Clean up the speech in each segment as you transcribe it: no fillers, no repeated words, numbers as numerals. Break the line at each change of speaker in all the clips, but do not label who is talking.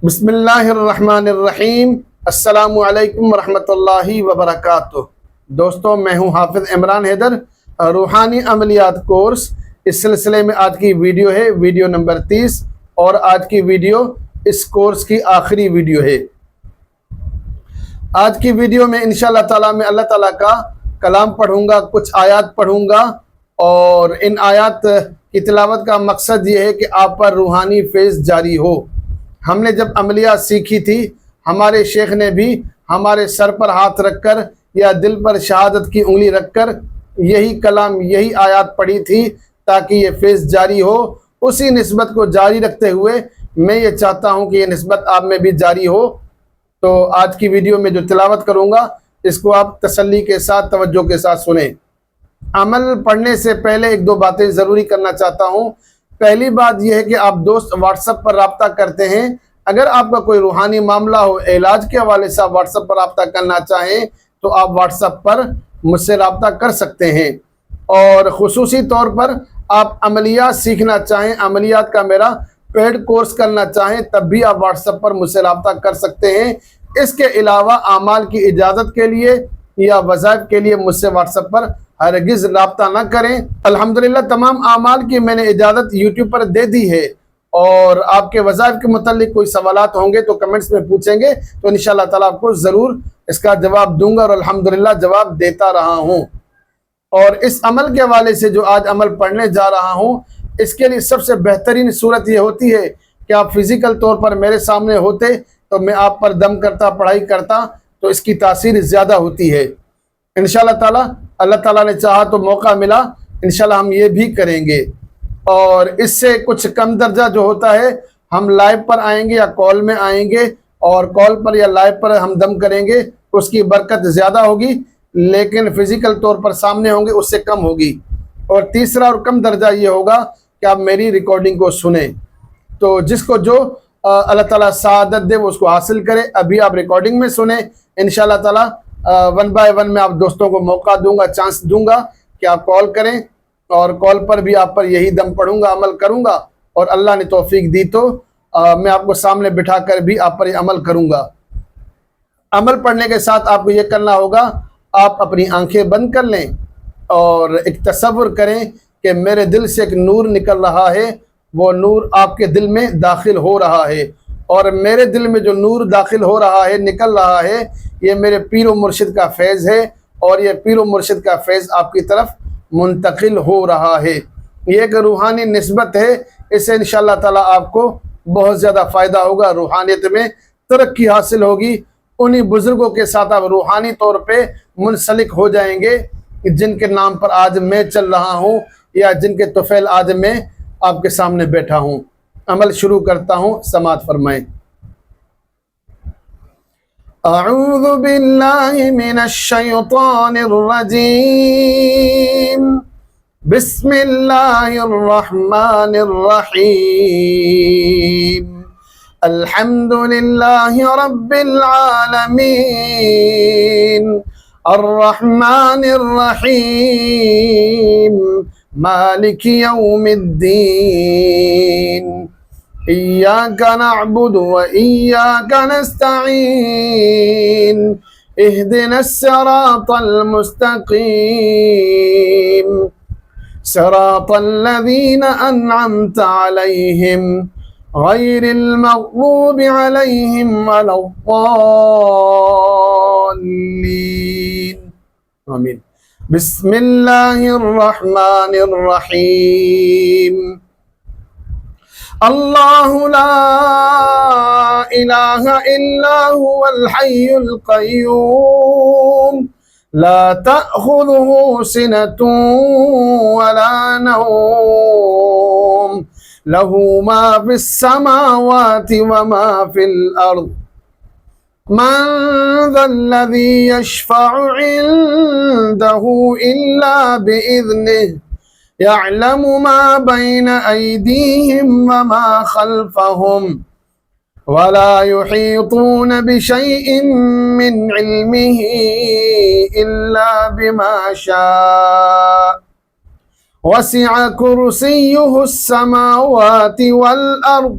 بسم اللہ الرحمن الرحیم۔ السلام علیکم ورحمۃ اللہ وبرکاتہ۔ دوستوں، میں ہوں حافظ عمران حیدر، روحانی عملیات کورس۔ اس سلسلے میں آج کی ویڈیو ہے ویڈیو نمبر 30، اور آج کی ویڈیو اس کورس کی آخری ویڈیو ہے۔ آج کی ویڈیو میں انشاءاللہ تعالیٰ میں اللہ تعالیٰ کا کلام پڑھوں گا، کچھ آیات پڑھوں گا، اور ان آیات کی تلاوت کا مقصد یہ ہے کہ آپ پر روحانی فیض جاری ہو۔ ہم نے جب عملیات سیکھی تھی، ہمارے شیخ نے بھی ہمارے سر پر ہاتھ رکھ کر یا دل پر شہادت کی انگلی رکھ کر یہی کلام، یہی آیات پڑھی تھی تاکہ یہ فیض جاری ہو۔ اسی نسبت کو جاری رکھتے ہوئے میں یہ چاہتا ہوں کہ یہ نسبت آپ میں بھی جاری ہو۔ تو آج کی ویڈیو میں جو تلاوت کروں گا، اس کو آپ تسلی کے ساتھ، توجہ کے ساتھ سنیں۔ عمل پڑھنے سے پہلے ایک دو باتیں ضروری کرنا چاہتا ہوں۔ پہلی بات یہ ہے کہ آپ دوست واٹس ایپ پر رابطہ کرتے ہیں، اگر آپ کا کوئی روحانی معاملہ ہو، علاج کے حوالے سے آپ واٹس ایپ پر رابطہ کرنا چاہیں تو آپ واٹس ایپ پر مجھ سے رابطہ کر سکتے ہیں۔ اور خصوصی طور پر آپ عملیات سیکھنا چاہیں، عملیات کا میرا پیڈ کورس کرنا چاہیں، تب بھی آپ واٹس ایپ پر مجھ سے رابطہ کر سکتے ہیں۔ اس کے علاوہ اعمال کی اجازت کے لیے یا وظائف کے لیے مجھ سے واٹس ایپ پر ہرگز رابطہ نہ کریں۔ الحمدللہ تمام اعمال کی میں نے اجازت یوٹیوب پر دے دی ہے، اور آپ کے وظائف کے متعلق کوئی سوالات ہوں گے تو کمنٹس میں پوچھیں گے، تو انشاءاللہ تعالیٰ آپ کو ضرور اس کا جواب دوں گا، اور الحمدللہ جواب دیتا رہا ہوں۔ اور اس عمل کے حوالے سے جو آج عمل پڑھنے جا رہا ہوں، اس کے لیے سب سے بہترین صورت یہ ہوتی ہے کہ آپ فزیکل طور پر میرے سامنے ہوتے تو میں آپ پر دم کرتا، پڑھائی کرتا، تو اس کی تاثیر زیادہ ہوتی ہے۔ انشاءاللہ تعالیٰ، اللہ تعالیٰ نے چاہا تو موقع ملا، انشاءاللہ ہم یہ بھی کریں گے۔ اور اس سے کچھ کم درجہ جو ہوتا ہے، ہم لائیو پر آئیں گے یا کال میں آئیں گے، اور کال پر یا لائیو پر ہم دم کریں گے، اس کی برکت زیادہ ہوگی، لیکن فزیکل طور پر سامنے ہوں گے اس سے کم ہوگی۔ اور تیسرا اور کم درجہ یہ ہوگا کہ آپ میری ریکارڈنگ کو سنیں۔ تو جس کو جو اللہ تعالیٰ سعادت دے وہ اس کو حاصل کرے۔ ابھی آپ ریکارڈنگ میں سنیں، انشاءاللہ تعالیٰ 1 بائی 1 میں آپ دوستوں کو موقع دوں گا، چانس دوں گا کہ آپ کال کریں، اور کال پر بھی آپ پر یہی دم پڑھوں گا، عمل کروں گا، اور اللہ نے توفیق دی تو میں آپ کو سامنے بٹھا کر بھی آپ پر یہ عمل کروں گا۔ عمل پڑھنے کے ساتھ آپ کو یہ کرنا ہوگا، آپ اپنی آنکھیں بند کر لیں اور ایک تصور کریں کہ میرے دل سے ایک نور نکل رہا ہے، وہ نور آپ کے دل میں داخل ہو رہا ہے، اور میرے دل میں جو نور داخل ہو رہا ہے، نکل رہا ہے، یہ میرے پیر و مرشد کا فیض ہے، اور یہ پیر و مرشد کا فیض آپ کی طرف منتقل ہو رہا ہے۔ یہ ایک روحانی نسبت ہے، اس سے انشاءاللہ تعالیٰ آپ کو بہت زیادہ فائدہ ہوگا، روحانیت میں ترقی حاصل ہوگی۔ انہی بزرگوں کے ساتھ آپ روحانی طور پہ منسلک ہو جائیں گے جن کے نام پر آج میں چل رہا ہوں، یا جن کے طفیل آج میں آپ کے سامنے بیٹھا ہوں۔ عمل شروع کرتا ہوں، سماعت فرمائیں۔ اعوذ باللہ من الشیطان الرجیم، بسم اللہ الرحمن الرحیم، الحمد للہ رب العالمین، الرحمن الرحیم، مالک یوم الدین، إياك نعبد وإياك نستعين، اهدنا الصراط المستقيم، صراط الذين أنعمت عليهم غير المغضوب عليهم ولا الضالين، آمين۔ بسم الله الرحمن الرحيم، اللہ لا الہ الا هو الحی القیوم، لا تأخذه سنة ولا نوم، له ما في السماوات وما في الأرض، من ذا الذي يشفع عنده إلا بإذنه، يعلم ما بين أيديهم وما خلفهم، ولا يحيطون بشيء من علمه إلا بما شاء، وسع كرسيه السماوات والأرض،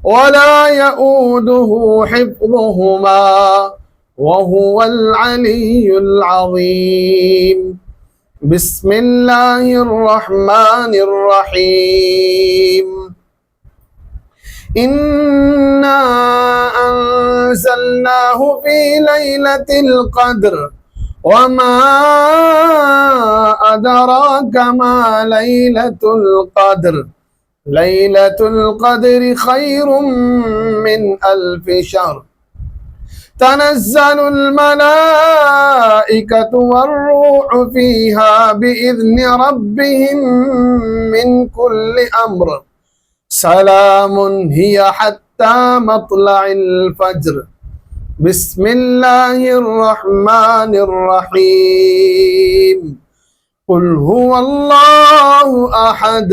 ولا يؤوده حفظهما وهو العلي العظيم. بسم الله الرحمن الرحيم. إنا أنزلناه في ليلة القدر وما أدراك ما ليلة القدر. ليلة القدر خير من 1000 شهر. تنزل الملائكة والروح فيها بإذن ربهم من كل أمر. سلام هي حتى مطلع الفجر. بسم الله الرحمن الرحيم. قل هو الله أحد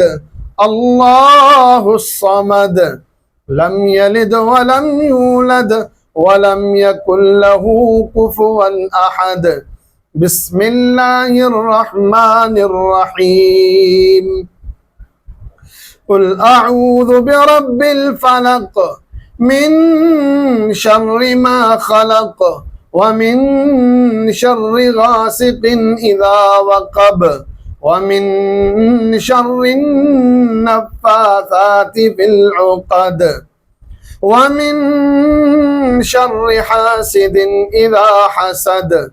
الله الصمد لم يلد ولم يولد ولم يكن له كفوا أحد. بسم الله الرحمن الرحيم. قل أعوذ برب الفلق من شر ما خلق ومن شر غاسق إذا وقب ومن شر النفاثات في العقد ومن شر حاسد إذا حسد.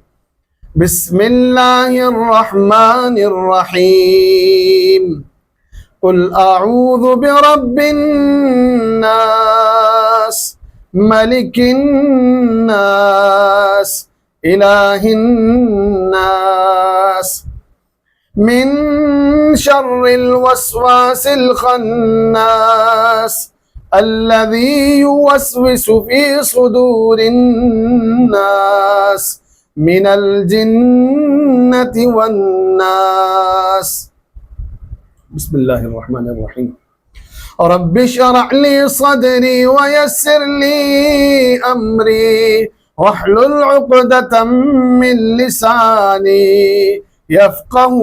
بسم الله الرحمن الرحيم. قل أعوذ برب الناس ملك الناس إله الناس من شر الوسواس الخناس الذي يوسوس في صدور الناس من الجنة والناس. بسم الله الرحمن الرحيم. رب اشرح لي صدري ويسر لي أمري واحلل عقدة من لساني يفقه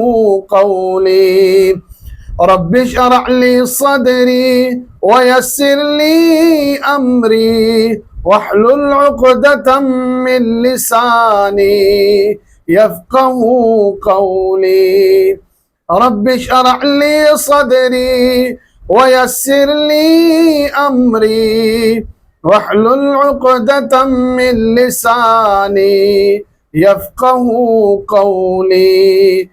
قولي. رب اشرح لي صدري ويسر لي أمري واحلل عقدة من لساني يفقه قولي. رب اشرح لي صدري ويسر لي أمري واحلل عقدة من لساني يفقه قولي.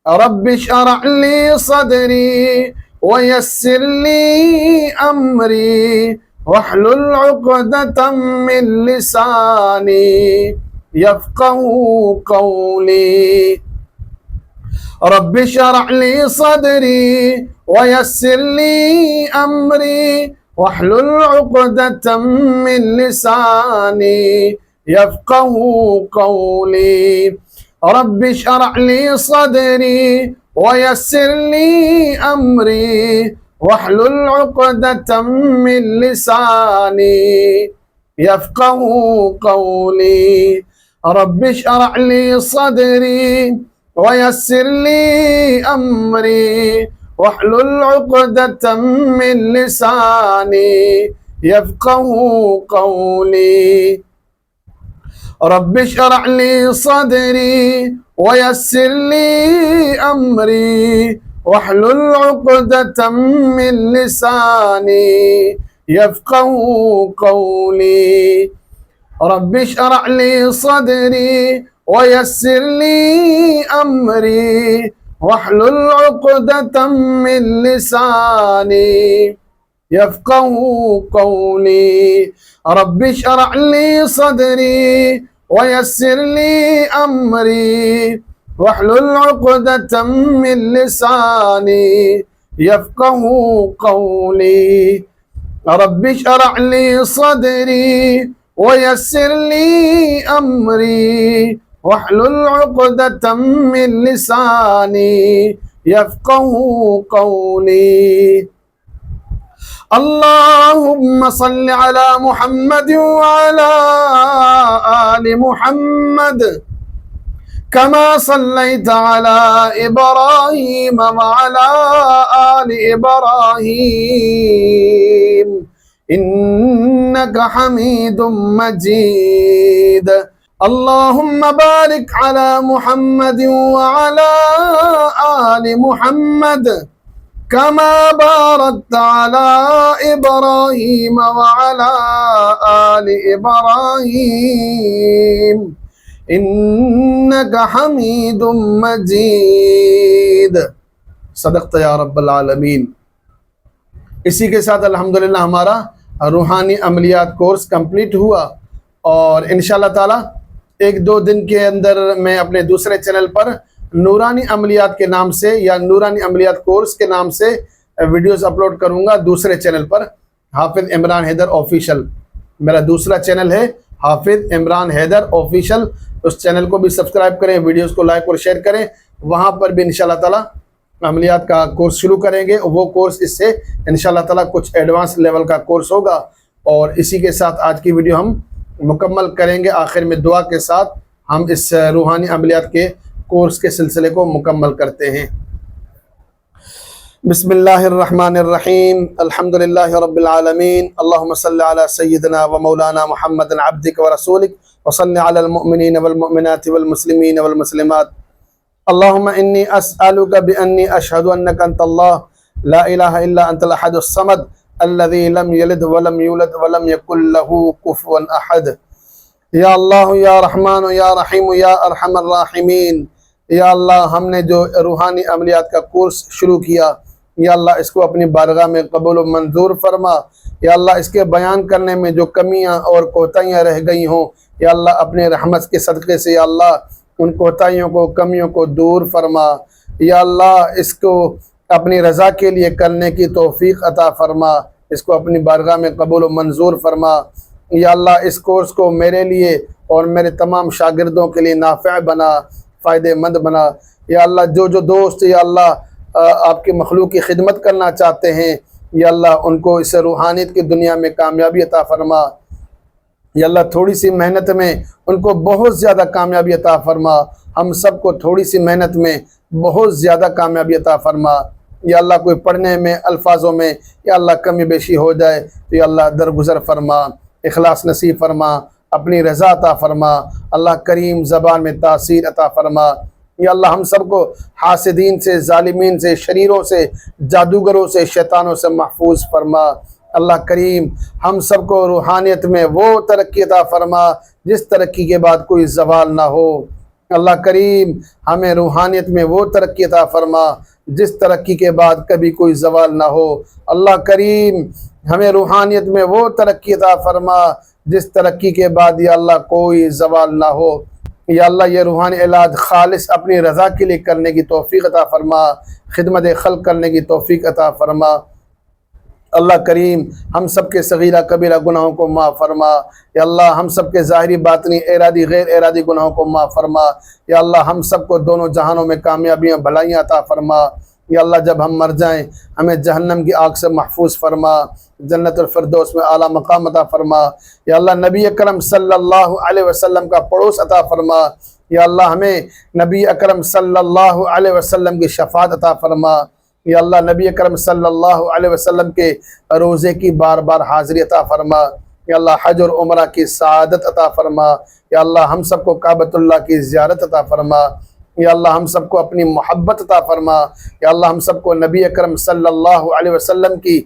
رب اشرح لي صدري ويسر لي أمري واحلل عقدة من لساني يفقه قولي. رب اشرح لي صدري ويسر لي أمري واحلل عقدة من لساني يفقه قولي. رب اشرح لي صدري ويسر لي أمري واحلل عقدة من لساني يفقه قولي. رب اشرح لي صدري ويسر لي أمري واحلل عقدة من لساني يفقه قولي. رب اشرح لي صدري ويسر لي أمري واحلل عقدة من لساني يفقه قولي. رب اشرح لي صدري ويسر لي أمري واحلل عقدة من لساني يفقه قولي. رب اشرح لي صدري ويسر لي أمري واحلل عقدة من لساني يفقه قولي. رب اشرح لي صدري ويسر لي أمري واحلل عقدة من لساني يفقه قولي. اللهم صل على محمد وعلى آل محمد كما صليت على إبراهيم وعلى آل إبراهيم إنك حميد مجيد اللهم بارك على محمد وعلى آل محمد كما باركت على إبراهيم وعلى آل إبراهيم إنك حميد مجيد صدقت یا رب العالمین۔ اسی کے ساتھ الحمدللہ ہمارا روحانی عملیات کورس کمپلیٹ ہوا، اور انشاءاللہ تعالی ایک دو دن کے اندر میں اپنے دوسرے چینل پر نورانی عملیات کے نام سے یا نورانی عملیات کورس کے نام سے ویڈیوز اپلوڈ کروں گا دوسرے چینل پر، حافظ عمران حیدر آفیشیل۔ میرا دوسرا چینل ہے حافظ عمران حیدر آفیشیل، اس چینل کو بھی سبسکرائب کریں، ویڈیوز کو لائک اور شیئر کریں، وہاں پر بھی انشاءاللہ تعالی عملیات کا کورس شروع کریں گے۔ وہ کورس اس سے انشاءاللہ تعالی کچھ ایڈوانس لیول کا کورس ہوگا، اور اسی کے ساتھ آج کی ویڈیو ہم مکمل کریں گے۔ آخر میں دعا کے ساتھ ہم اس روحانی عملیات کے کورس کے سلسلے کو مکمل کرتے ہیں۔ بسم اللہ الرحمن الرحیم، الحمدللہ رب العالمین، اللہم صلی علی سیدنا و مولانا محمد عبدک و رسولک، وصلی علی المؤمنین والمؤمنات والمسلمین والمسلمات۔ اللہم انی اسألک بانی اشہد انک انت اللہ لا الہ الا انت الاحد الصمد الذي لم يلد ولم يولد ولم يكن له كفوا احد۔ یا اللہ یا رحمان یا رحیم یا ارحم الراحمین، یا اللہ ہم نے جو روحانی عملیات کا کورس شروع کیا، یا اللہ اس کو اپنی بارگاہ میں قبول و منظور فرما۔ یا اللہ اس کے بیان کرنے میں جو کمیاں اور کوتاہیاں رہ گئی ہوں، یا اللہ اپنے رحمت کے صدقے سے یا اللہ ان کوتاہیوں کو کمیوں کو دور فرما۔ یا اللہ اس کو اپنی رضا کے لیے کرنے کی توفیق عطا فرما، اس کو اپنی بارگاہ میں قبول و منظور فرما۔ یا اللہ اس کورس کو میرے لیے اور میرے تمام شاگردوں کے لیے نافع بنا، فائدہ مند بنا۔ یا اللہ جو دوست یا اللہ آپ کی مخلوق کی خدمت کرنا چاہتے ہیں، یا اللہ ان کو اس روحانیت کی دنیا میں کامیابی عطا فرما۔ یا اللہ تھوڑی سی محنت میں ان کو بہت زیادہ کامیابی عطا فرما، ہم سب کو تھوڑی سی محنت میں بہت زیادہ کامیابی عطا فرما۔ یا اللہ کوئی پڑھنے میں الفاظوں میں یا اللہ کمی بیشی ہو جائے تو یا اللہ درگزر فرما، اخلاص نصیب فرما، اپنی رضا عطا فرما، اللہ کریم زبان میں تاثیر عطا فرما۔ یا اللہ ہم سب کو حاسدین سے، ظالمین سے، شریروں سے، جادوگروں سے، شیطانوں سے محفوظ فرما۔ اللہ کریم ہم سب کو روحانیت میں وہ ترقی عطا فرما جس ترقی کے بعد کوئی زوال نہ ہو۔ اللہ کریم ہمیں روحانیت میں وہ ترقی عطا فرما جس ترقی کے بعد کبھی کوئی زوال نہ ہو۔ اللہ کریم ہمیں روحانیت میں وہ ترقی عطا فرما جس ترقی کے بعد یا اللہ کوئی زوال نہ ہو۔ یا اللہ یہ روحانی علاج خالص اپنی رضا کے لیے کرنے کی توفیق عطا فرما، خدمت خلق کرنے کی توفیق عطا فرما۔ اللہ کریم ہم سب کے صغیرہ کبیرہ گناہوں کو معاف فرما۔ یا اللہ ہم سب کے ظاہری باطنی ارادی غیر ارادی گناہوں کو معاف فرما۔ یا اللہ ہم سب کو دونوں جہانوں میں کامیابیاں بھلائیاں عطا فرما۔ یا اللہ جب ہم مر جائیں ہمیں جہنم کی آگ سے محفوظ فرما، جنت الفردوس میں اعلیٰ مقام عطا فرما۔ یا اللہ نبی اکرم صلی اللہ علیہ وسلم کا پڑوس عطا فرما۔ یا اللہ ہمیں نبی اکرم صلی اللہ علیہ وسلم کی شفاعت عطا فرما۔ یا اللہ نبی اکرم صلی اللہ علیہ وسلم کے روزے کی بار بار حاضری عطا فرما۔ یا اللہ حج اور عمرہ کی سعادت عطا فرما۔ یا اللہ ہم سب کو کعبۃ اللہ کی زیارت عطا فرما۔ یا اللہ ہم سب کو اپنی محبت عطا فرما۔ یا اللہ ہم سب کو نبی اکرم صلی اللہ علیہ وسلم کی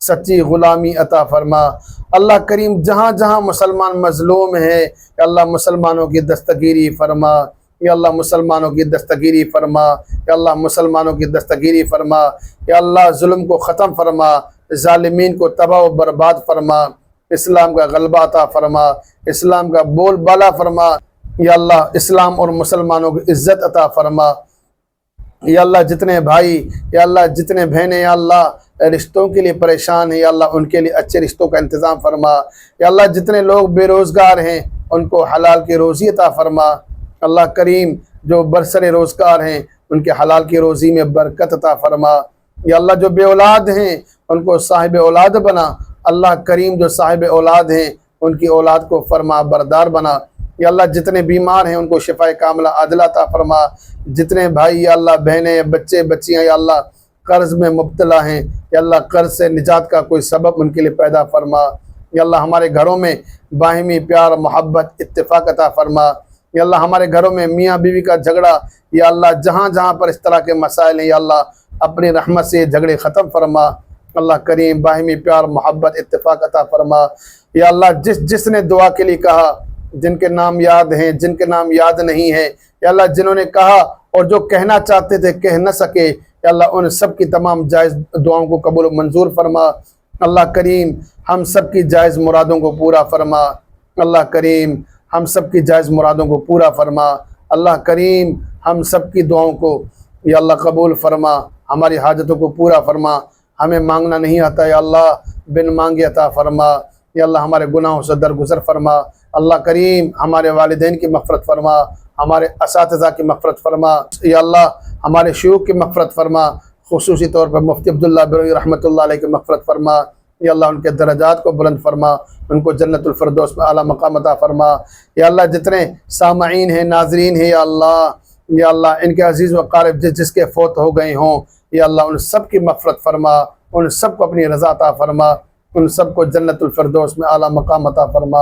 سچی غلامی عطا فرما۔ اللہ کریم جہاں جہاں مسلمان مظلوم ہیں یا اللہ مسلمانوں کی دستگیری فرما۔ یا اللہ مسلمانوں کی دستگیری فرما۔ یا اللہ مسلمانوں کی دستگیری فرما۔ یا اللہ ظلم کو ختم فرما، ظالمین کو تباہ و برباد فرما، اسلام کا غلبہ عطا فرما، اسلام کا بول بالا فرما۔ یا اللہ اسلام اور مسلمانوں کی عزت عطا فرما۔ یا اللہ جتنے بھائی یا اللہ جتنے بہنیں یا اللہ رشتوں کے لیے پریشان ہیں یا اللہ ان کے لیے اچھے رشتوں کا انتظام فرما۔ یا اللہ جتنے لوگ بے روزگار ہیں ان کو حلال کی روزی عطا فرما۔ اللہ کریم جو برسر روزگار ہیں ان کے حلال کی روزی میں برکت عطا فرما۔ یا اللہ جو بے اولاد ہیں ان کو صاحب اولاد بنا۔ اللہ کریم جو صاحب اولاد ہیں ان کی اولاد کو فرما بردار بنا۔ یا اللہ جتنے بیمار ہیں ان کو شفا کاملہ عاجلہ عطا فرما۔ جتنے بھائی یا اللہ بہنیں بچے بچیاں یا اللہ قرض میں مبتلا ہیں یا اللہ قرض سے نجات کا کوئی سبب ان کے لیے پیدا فرما۔ یا اللہ ہمارے گھروں میں باہمی پیار محبت اتفاق عطا فرما۔ یا اللہ ہمارے گھروں میں میاں بیوی کا جھگڑا یا اللہ جہاں جہاں پر اس طرح کے مسائل ہیں یا اللہ اپنی رحمت سے جھگڑے ختم فرما۔ اللہ کریم باہمی پیار محبت اتفاق عطا فرما۔ یا اللہ جس نے دعا کے لیے کہا، جن کے نام یاد ہیں جن کے نام یاد نہیں ہیں یا اللہ جنہوں نے کہا اور جو کہنا چاہتے تھے کہہ نہ سکے یا اللہ ان سب کی تمام جائز دعاؤں کو قبول و منظور فرما۔ اللہ کریم ہم سب کی جائز مرادوں کو پورا فرما۔ اللہ کریم ہم سب کی جائز مرادوں کو پورا فرما۔ اللہ کریم ہم سب کی دعاؤں کو یا اللہ قبول فرما، ہماری حاجتوں کو پورا فرما۔ ہمیں مانگنا نہیں آتا یا اللہ بن مانگے عطا فرما۔ یا اللہ ہمارے گناہوں سے درگزر فرما۔ اللہ کریم ہمارے والدین کی مغفرت فرما، ہمارے اساتذہ کی مغفرت فرما۔ یا اللہ ہمارے شیوخ کی مغفرت فرما، خصوصی طور پر مفتی عبداللہ بروی رحمۃ اللہ علیہ کی مغفرت فرما۔ یا اللہ ان کے درجات کو بلند فرما، ان کو جنت الفردوس میں اعلیٰ مقام عطا فرما۔ یا اللہ جتنے سامعین ہیں ناظرین ہیں یا اللہ ان کے عزیز و قارب جس کے فوت ہو گئے ہوں یا اللہ ان سب کی مغفرت فرما، ان سب کو اپنی رضا عطا فرما، ان سب کو جنت الفردوس میں اعلیٰ مقام عطا فرما۔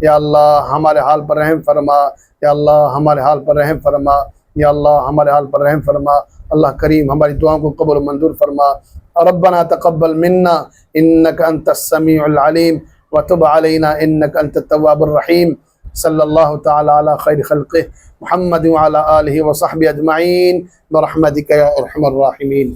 یا اللہ ہمارے حال پر رحم فرما، یا اللہ ہمارے حال پر رحم فرما، یا اللہ ہمارے حال پر رحم فرما۔ اللہ کریم ہماری دعاؤں کو قبول و منظور فرما۔ ربنا تقبل منا انك انت السميع العليم وتب علينا انك انت التواب الرحيم۔ صلی اللہ تعالی علی خیر خلقہ محمد وعلى آلہ وصحبہ اجمعین برحمتک یا ارحم الراحمین۔